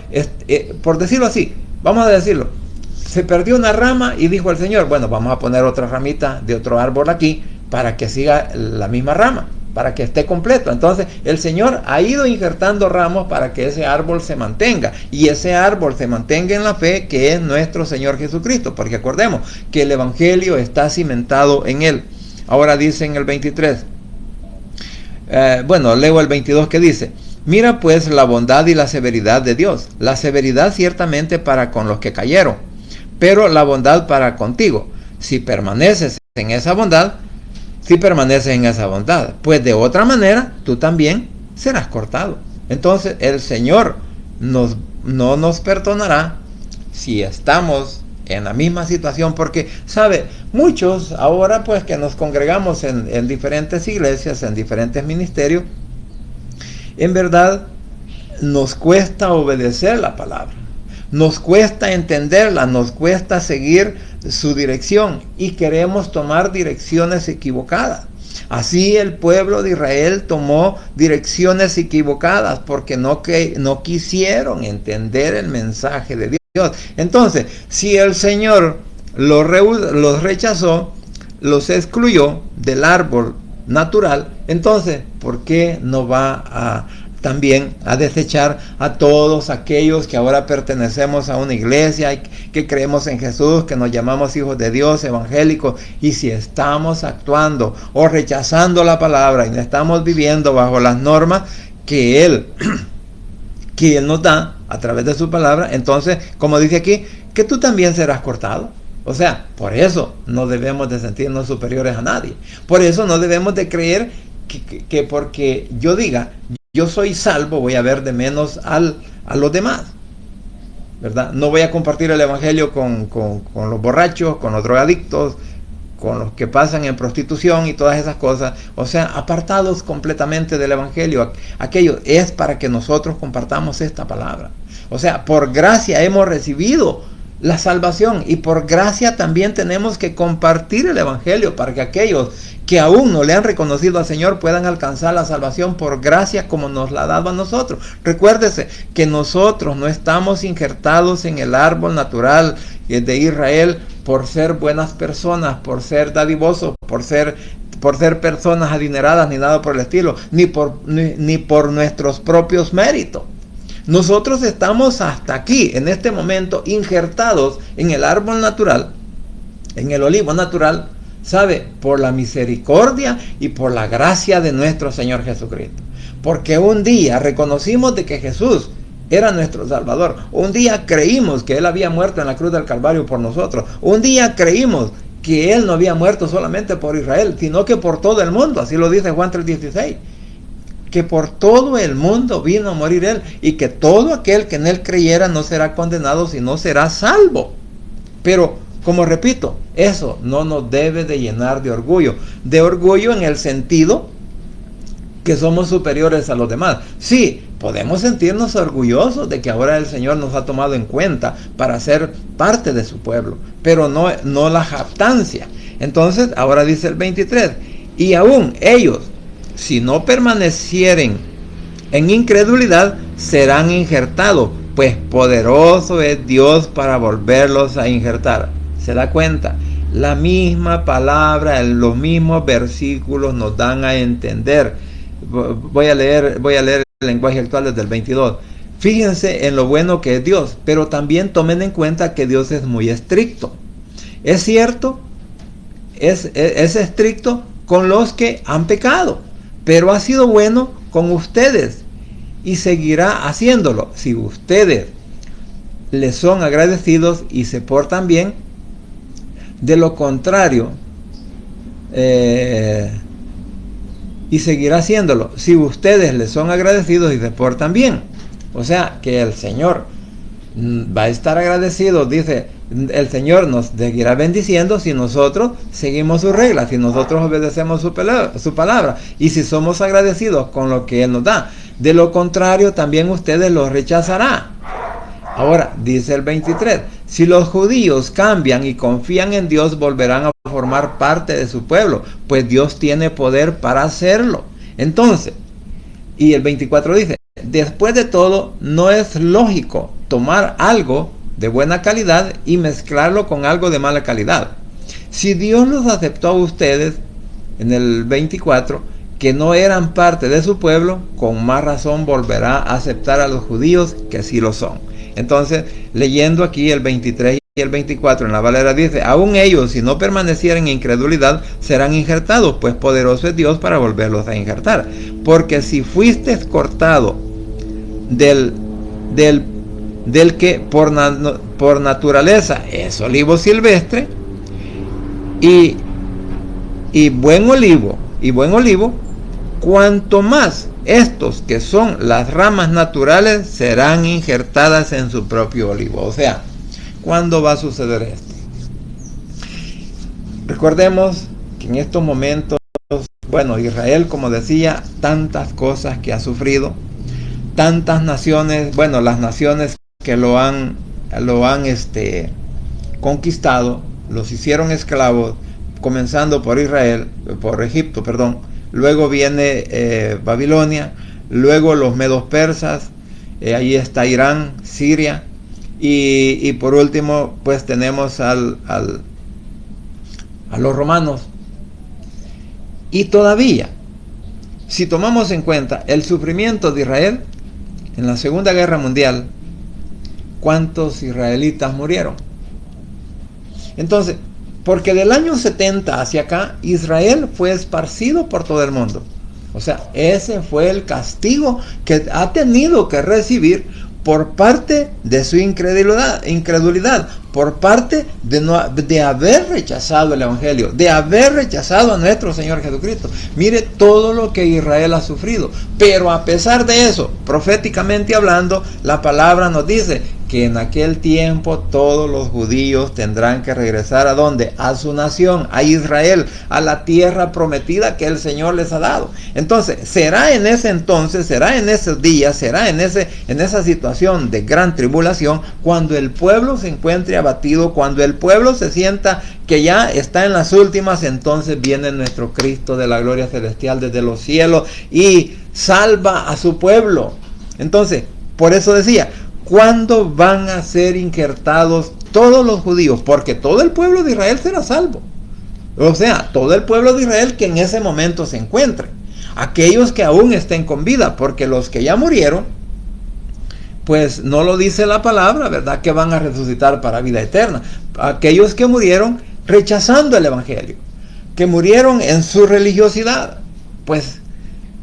decirlo así, vamos a decirlo, se perdió una rama y dijo el Señor, bueno, vamos a poner otra ramita de otro árbol aquí para que siga la misma rama, para que esté completo. Entonces el Señor ha ido injertando ramos para que ese árbol se mantenga, y ese árbol se mantenga en la fe que es nuestro Señor Jesucristo, porque acordemos que el evangelio está cimentado en él. Ahora dice en el 23, leo el 22 que dice, mira pues la bondad y la severidad de Dios, la severidad ciertamente para con los que cayeron, pero la bondad para contigo, si permaneces en esa bondad, pues de otra manera tú también serás cortado. Entonces el Señor no nos perdonará si estamos en la misma situación, porque sabe, muchos ahora pues que nos congregamos en diferentes iglesias, en diferentes ministerios, en verdad nos cuesta obedecer la palabra. Nos cuesta entenderla, nos cuesta seguir su dirección y queremos tomar direcciones equivocadas. Así el pueblo de Israel tomó direcciones equivocadas porque no quisieron entender el mensaje de Dios. Entonces, si el Señor los rechazó, los excluyó del árbol natural, entonces, ¿por qué no va también a desechar a todos aquellos que ahora pertenecemos a una iglesia y que creemos en Jesús, que nos llamamos hijos de Dios, evangélicos? Y si estamos actuando o rechazando la palabra y no estamos viviendo bajo las normas que Él nos da a través de su palabra, entonces, como dice aquí, que tú también serás cortado. O sea, por eso no debemos de sentirnos superiores a nadie. Por eso no debemos de creer que porque yo diga, yo soy salvo, voy a ver de menos a los demás, ¿verdad? No voy a compartir el evangelio con los borrachos, con los drogadictos, con los que pasan en prostitución y todas esas cosas, o sea, apartados completamente del Evangelio. Aquello es para que nosotros compartamos esta palabra. O sea, por gracia hemos recibido la salvación y por gracia también tenemos que compartir el Evangelio para que aquellos que aún no le han reconocido al Señor puedan alcanzar la salvación por gracia como nos la ha dado a nosotros. Recuérdese que nosotros no estamos injertados en el árbol natural de Israel por ser buenas personas, por ser dadivosos, por ser personas adineradas, ni nada por el estilo, ni por nuestros propios méritos. Nosotros estamos hasta aquí, en este momento, injertados en el árbol natural, en el olivo natural, ¿sabe? Por la misericordia y por la gracia de nuestro Señor Jesucristo. Porque un día reconocimos de que Jesús era nuestro Salvador. Un día creímos que Él había muerto en la cruz del Calvario por nosotros. Un día creímos que Él no había muerto solamente por Israel, sino que por todo el mundo. Así lo dice Juan 3:16. Que por todo el mundo vino a morir Él, y que todo aquel que en Él creyera no será condenado, sino será salvo. Pero, como repito, eso no nos debe de llenar de orgullo en el sentido que somos superiores a los demás. Sí, podemos sentirnos orgullosos de que ahora el Señor nos ha tomado en cuenta para ser parte de su pueblo, pero no la jactancia. Entonces, ahora dice el 23, y aún ellos, si no permanecieren en incredulidad, serán injertados, pues poderoso es Dios para volverlos a injertar. ¿Se da cuenta? La misma palabra, los mismos versículos nos dan a entender. Voy a leer el lenguaje actual desde el 22. Fíjense en lo bueno que es Dios, pero también tomen en cuenta que Dios es muy estricto. Es cierto, es estricto con los que han pecado, pero ha sido bueno con ustedes y seguirá haciéndolo si ustedes le son agradecidos y se portan bien. De lo contrario, y seguirá haciéndolo si ustedes le son agradecidos y se portan bien. O sea que el Señor va a estar agradecido, dice, el Señor nos seguirá bendiciendo si nosotros seguimos sus reglas, si nosotros obedecemos su palabra y si somos agradecidos con lo que Él nos da. De lo contrario, también ustedes los rechazarán. Ahora, dice el 23, si los judíos cambian y confían en Dios, volverán a formar parte de su pueblo, pues Dios tiene poder para hacerlo. Entonces, y el 24 dice, después de todo, no es lógico tomar algo de buena calidad y mezclarlo con algo de mala calidad. Si Dios los aceptó a ustedes, en el 24, que no eran parte de su pueblo, con más razón volverá a aceptar a los judíos que sí lo son. Entonces, leyendo aquí el 23 y el 24 en la Valera dice, aún ellos, si no permanecieran en incredulidad, serán injertados, pues poderoso es Dios para volverlos a injertar. Porque si fuiste cortado del que por naturaleza es olivo silvestre y buen olivo, cuanto más estos que son las ramas naturales serán injertadas en su propio olivo. O sea, ¿cuándo va a suceder esto? Recordemos que en estos momentos, bueno, Israel, como decía, tantas cosas que ha sufrido, tantas naciones, bueno, las naciones que lo han conquistado, los hicieron esclavos, comenzando por Egipto, luego viene Babilonia, luego los medos persas, ahí está Irán, Siria, y por último pues tenemos a los romanos. Y todavía, si tomamos en cuenta el sufrimiento de Israel en la Segunda Guerra Mundial, ¿cuántos israelitas murieron? Entonces, porque del año 70 hacia acá, Israel fue esparcido por todo el mundo. O sea, ese fue el castigo que ha tenido que recibir por parte de su incredulidad, por parte de haber rechazado el Evangelio, de haber rechazado a nuestro Señor Jesucristo. Mire todo lo que Israel ha sufrido. Pero a pesar de eso, proféticamente hablando, la palabra nos dice que en aquel tiempo todos los judíos tendrán que regresar ¿a dónde? A su nación, a Israel, a la tierra prometida que el Señor les ha dado. Entonces, será en ese entonces, será en esos días, será en esa situación de gran tribulación, cuando el pueblo se encuentre abatido, cuando el pueblo se sienta que ya está en las últimas, entonces viene nuestro Cristo de la gloria celestial desde los cielos y salva a su pueblo. Entonces, por eso decía, ¿cuándo van a ser injertados todos los judíos? Porque todo el pueblo de Israel será salvo. O sea, todo el pueblo de Israel que en ese momento se encuentre. Aquellos que aún estén con vida, porque los que ya murieron, pues no lo dice la palabra, ¿verdad? Que van a resucitar para vida eterna. Aquellos que murieron rechazando el evangelio, que murieron en su religiosidad, pues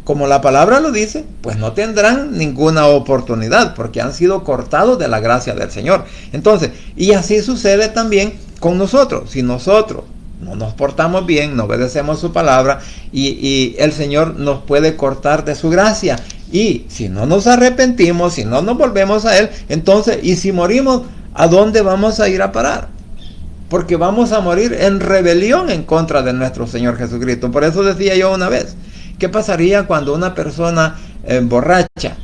como la palabra lo dice, pues no tendrán ninguna oportunidad porque han sido cortados de la gracia del Señor. Entonces, y así sucede también con nosotros. Si nosotros no nos portamos bien, no obedecemos su palabra y el Señor nos puede cortar de su gracia. Y si no nos arrepentimos, si no nos volvemos a Él, entonces, y si morimos, ¿a dónde vamos a ir a parar? Porque vamos a morir en rebelión en contra de nuestro Señor Jesucristo. Por eso decía yo una vez, ¿qué pasaría cuando una persona borracha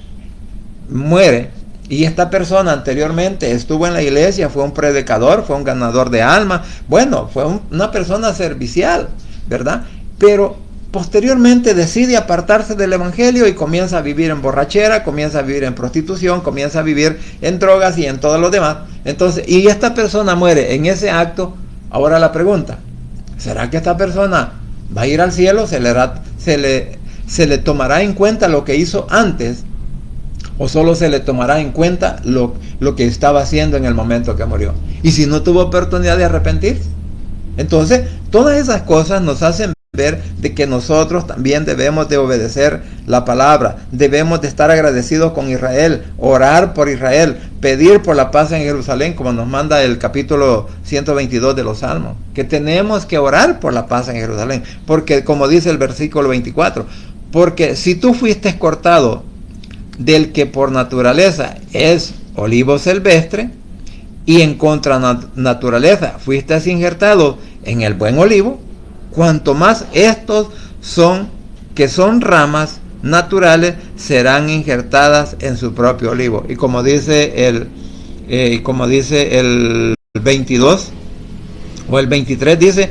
muere y esta persona anteriormente estuvo en la iglesia, fue un predicador, fue un ganador de almas, bueno, fue una persona servicial, ¿verdad? Pero posteriormente decide apartarse del evangelio y comienza a vivir en borrachera, comienza a vivir en prostitución, comienza a vivir en drogas y en todo lo demás. Entonces, y esta persona muere en ese acto. Ahora la pregunta, ¿será que esta persona va a ir al cielo? ¿Se le tomará en cuenta lo que hizo antes? ¿O solo se le tomará en cuenta lo que estaba haciendo en el momento que murió? Y si no tuvo oportunidad de arrepentirse. Entonces, todas esas cosas nos hacen ver de que nosotros también debemos de obedecer la palabra, debemos de estar agradecidos con Israel, orar por Israel, pedir por la paz en Jerusalén, como nos manda el capítulo 122 de los Salmos, que tenemos que orar por la paz en Jerusalén, porque como dice el versículo 24, porque si tú fuiste cortado del que por naturaleza es olivo silvestre, y en contranaturaleza fuiste injertado en el buen olivo, cuanto más estos que son ramas naturales serán injertadas en su propio olivo. Y como dice el 22 o el 23 dice,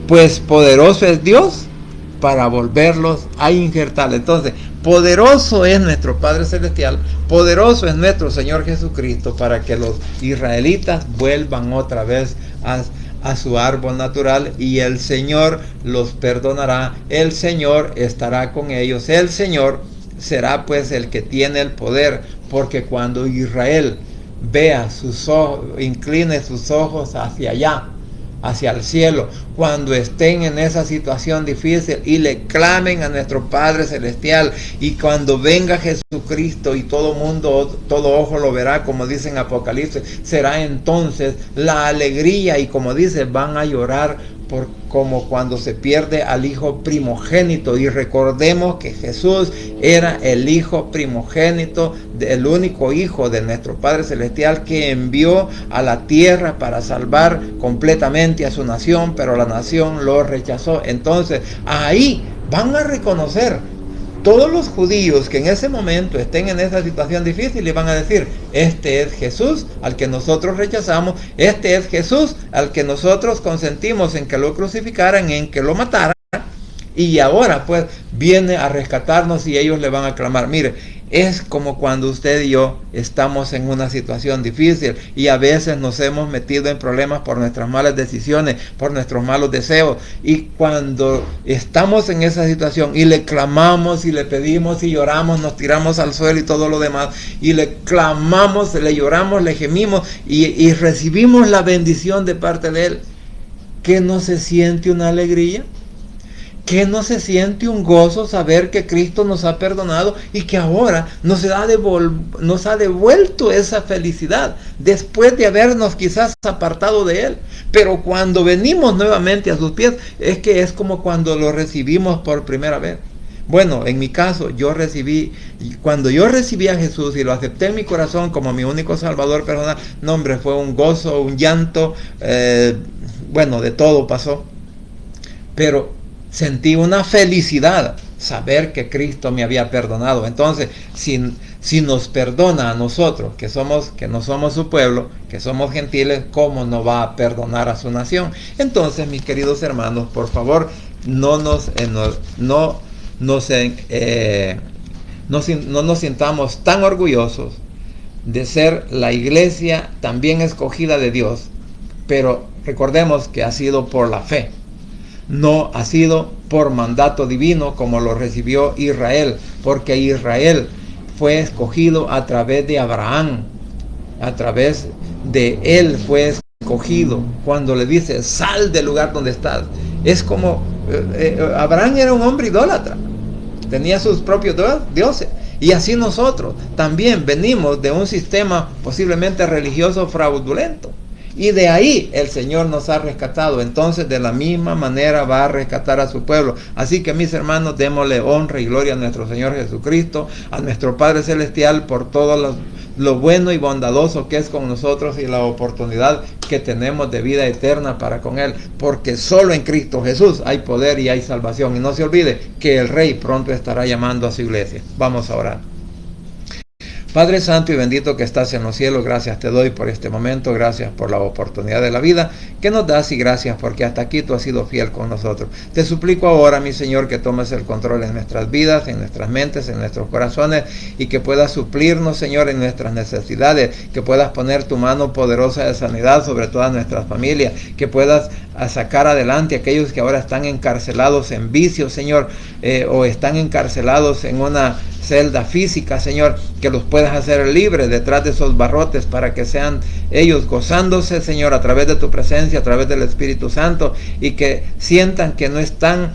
pues poderoso es Dios para volverlos a injertar. Entonces, poderoso es nuestro Padre Celestial, poderoso es nuestro Señor Jesucristo para que los israelitas vuelvan otra vez a su árbol natural, y el Señor los perdonará, el Señor estará con ellos, el Señor será pues el que tiene el poder, porque cuando Israel vea sus ojos, incline sus ojos hacia allá, hacia el cielo, cuando estén en esa situación difícil y le clamen a nuestro Padre Celestial, y cuando venga Jesucristo y todo mundo, todo ojo lo verá, como dice en Apocalipsis, será entonces la alegría, y como dice, van a llorar como cuando se pierde al hijo primogénito. Y recordemos que Jesús era el hijo primogénito, el único hijo de nuestro Padre Celestial, que envió a la tierra para salvar completamente a su nación, pero la nación lo rechazó. Entonces ahí van a reconocer todos los judíos que en ese momento estén en esa situación difícil, y van a decir, este es Jesús al que nosotros rechazamos, este es Jesús al que nosotros consentimos en que lo crucificaran, en que lo mataran, y ahora pues viene a rescatarnos, y ellos le van a clamar. Mire, es como cuando usted y yo estamos en una situación difícil y a veces nos hemos metido en problemas por nuestras malas decisiones, por nuestros malos deseos, y cuando estamos en esa situación y le clamamos y le pedimos y lloramos, nos tiramos al suelo y todo lo demás, y le clamamos, le lloramos, le gemimos y recibimos la bendición de parte de Él, ¿qué no se siente una alegría? ¿Qué no se siente un gozo saber que Cristo nos ha perdonado y que ahora nos ha devuelto esa felicidad después de habernos quizás apartado de Él? Pero cuando venimos nuevamente a sus pies, es como cuando lo recibimos por primera vez. Bueno, en mi caso, cuando yo recibí a Jesús y lo acepté en mi corazón como mi único Salvador personal, no hombre, fue un gozo, un llanto, bueno, de todo pasó. Pero sentí una felicidad saber que Cristo me había perdonado. Entonces, si nos perdona a nosotros, que no somos su pueblo, que somos gentiles, ¿cómo no va a perdonar a su nación? Entonces, mis queridos hermanos, por favor, no nos sintamos tan orgullosos de ser la iglesia también escogida de Dios, pero recordemos que ha sido por la fe. No ha sido por mandato divino como lo recibió Israel, porque Israel fue escogido a través de Abraham, a través de él fue escogido. Cuando le dice, sal del lugar donde estás, es como, Abraham era un hombre idólatra, tenía sus propios dioses, y así nosotros también venimos de un sistema posiblemente religioso fraudulento. Y de ahí el Señor nos ha rescatado. Entonces de la misma manera va a rescatar a su pueblo. Así que mis hermanos, démosle honra y gloria a nuestro Señor Jesucristo, a nuestro Padre Celestial, por todo lo bueno y bondadoso que es con nosotros y la oportunidad que tenemos de vida eterna para con Él. Porque solo en Cristo Jesús hay poder y hay salvación. Y no se olvide que el Rey pronto estará llamando a su iglesia. Vamos a orar. Padre Santo y bendito que estás en los cielos, gracias te doy por este momento, gracias por la oportunidad de la vida que nos das y gracias porque hasta aquí tú has sido fiel con nosotros. Te suplico ahora, mi Señor, que tomes el control en nuestras vidas, en nuestras mentes, en nuestros corazones y que puedas suplirnos, Señor, en nuestras necesidades, que puedas poner tu mano poderosa de sanidad sobre todas nuestras familias, que puedas sacar adelante a aquellos que ahora están encarcelados en vicios, Señor, o están encarcelados en una celda física, Señor, que los puedas hacer libres detrás de esos barrotes para que sean ellos gozándose, Señor, a través de tu presencia, a través del Espíritu Santo, y que sientan que no están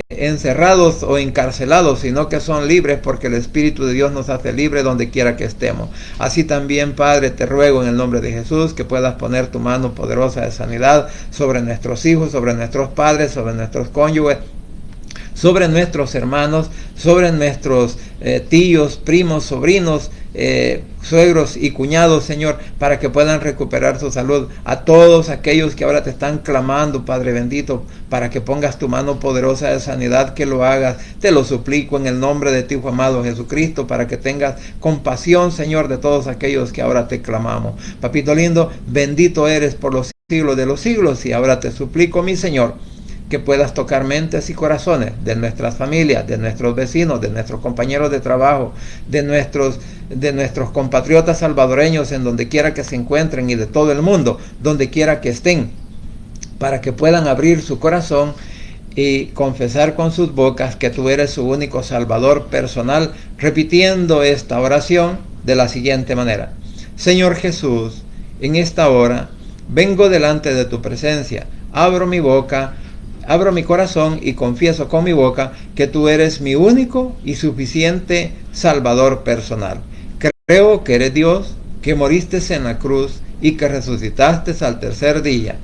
encerrados o encarcelados, sino que son libres porque el Espíritu de Dios nos hace libres donde quiera que estemos. Así también, Padre, te ruego en el nombre de Jesús que puedas poner tu mano poderosa de sanidad sobre nuestros hijos, sobre nuestros padres, sobre nuestros cónyuges, sobre nuestros hermanos, sobre nuestros tíos, primos, sobrinos, suegros y cuñados, Señor, para que puedan recuperar su salud. A todos aquellos que ahora te están clamando, Padre bendito, para que pongas tu mano poderosa de sanidad, que lo hagas. Te lo suplico en el nombre de tu Hijo amado Jesucristo, para que tengas compasión, Señor, de todos aquellos que ahora te clamamos. Papito lindo, bendito eres por los siglos de los siglos, y ahora te suplico, mi Señor, que puedas tocar mentes y corazones de nuestras familias, de nuestros vecinos, de nuestros compañeros de trabajo, de nuestros compatriotas salvadoreños en donde quiera que se encuentren y de todo el mundo, donde quiera que estén, para que puedan abrir su corazón y confesar con sus bocas que tú eres su único Salvador personal, repitiendo esta oración de la siguiente manera: Señor Jesús, en esta hora vengo delante de tu presencia, abro mi boca, abro mi corazón y confieso con mi boca que tú eres mi único y suficiente Salvador personal. Creo que eres Dios, que moriste en la cruz y que resucitaste al tercer día.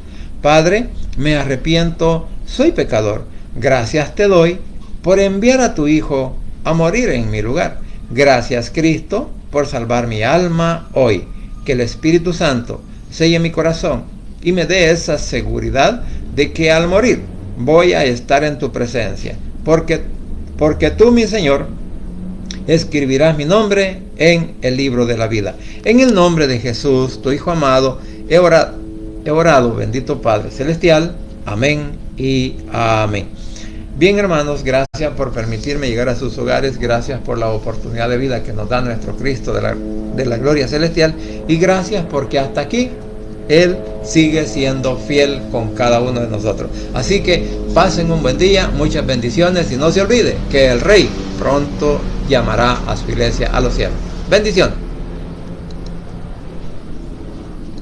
Padre, me arrepiento, soy pecador. Gracias te doy por enviar a tu Hijo a morir en mi lugar. Gracias, Cristo, por salvar mi alma hoy. Que el Espíritu Santo selle mi corazón y me dé esa seguridad de que al morir voy a estar en tu presencia, porque tú, mi Señor, escribirás mi nombre en el libro de la vida. En el nombre de Jesús, tu Hijo amado, he orado, bendito Padre Celestial. Amén y amén. Bien, hermanos, gracias por permitirme llegar a sus hogares, gracias por la oportunidad de vida que nos da nuestro Cristo de la gloria celestial, y gracias porque hasta aquí Él sigue siendo fiel con cada uno de nosotros. Así que pasen un buen día, muchas bendiciones, y no se olvide que el Rey pronto llamará a su iglesia a los cielos. Bendiciones.